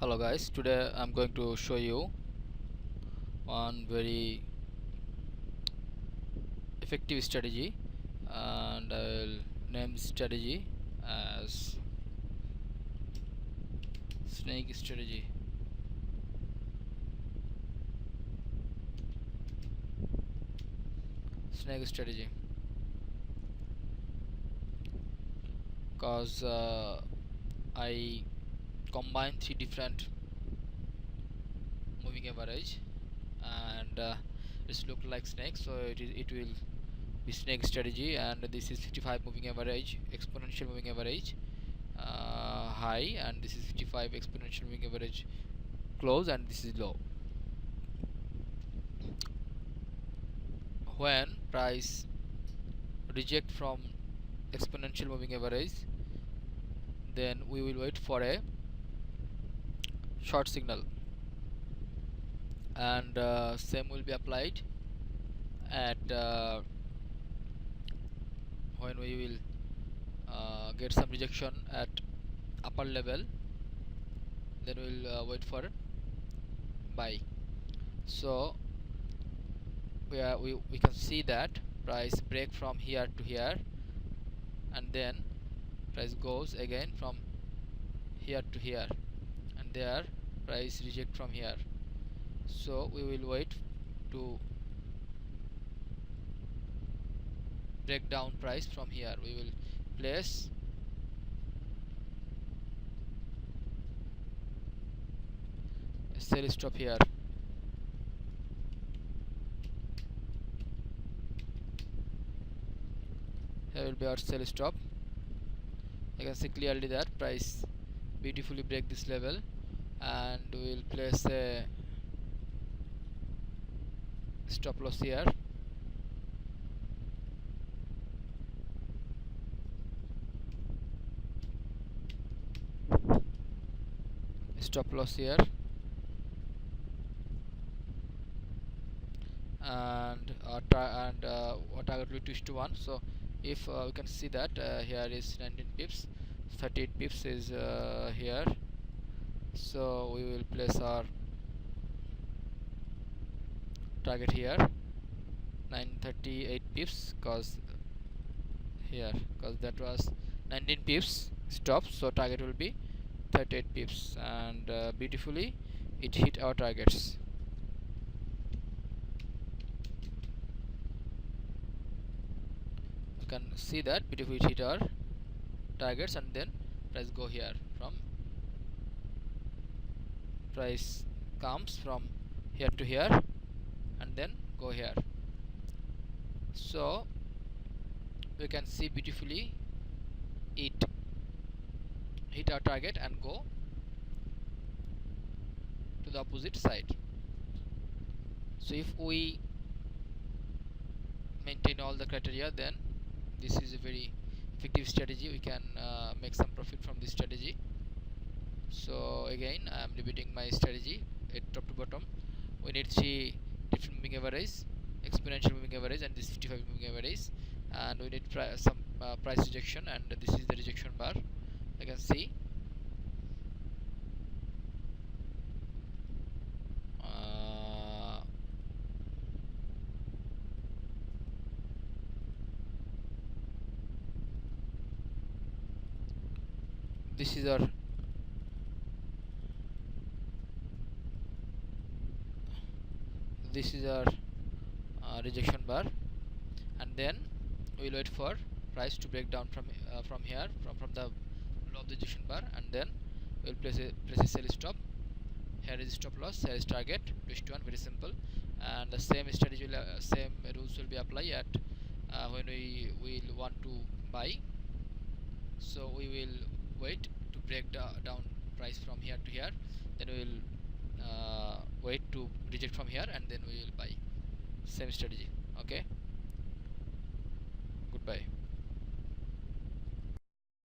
Hello guys, today I'm going to show you one very effective strategy, and I'll name this strategy as snake strategy. Snake strategy, cause I combine three different moving average, and it's look like snake, so it will be snake strategy. And this is 55 moving average, exponential moving average high, and this is 55 exponential moving average close, and this is low. When price reject from exponential moving average, then we will wait for a short signal, and same will be applied at when we will get some rejection at upper level, then we will wait for buy. So we can see that price break from here to here, and then price goes again from here to here, and there price reject from here. So we will wait to break down price from here. We will place a sell stop here. Here will be our sell stop. You can see clearly that price beautifully break this level, and we will place a stop loss here. Stop loss here, and our target will be 2:1. So if we can see that here is 19 pips, 38 pips is here. So we will place our target here 938 pips, cause that was 19 pips stop, so target will be 38 pips, and beautifully it hit our targets. You can see that beautifully it hit our targets, and then price go here from price comes from here to here, and then go here. So we can see beautifully it hit our target and go to the opposite side. So if we maintain all the criteria, then this is a very effective strategy. We can make some profit from this strategy. So again, I am repeating my strategy at top to bottom. We need three different moving average, exponential moving average, and this 55 moving average, and we need some price rejection, and this is the rejection bar. You can see this is our rejection bar, and then we will wait for price to break down from here, from the low of the rejection bar, and then we will place a sell stop. Here is stop loss, here is target, +1. Very simple. And the same strategy will, same rules will be applied at when we will want to buy. So we will wait to break down price from here to here, then we will wait to reject from here, and then we will buy. Same strategy. Okay, goodbye.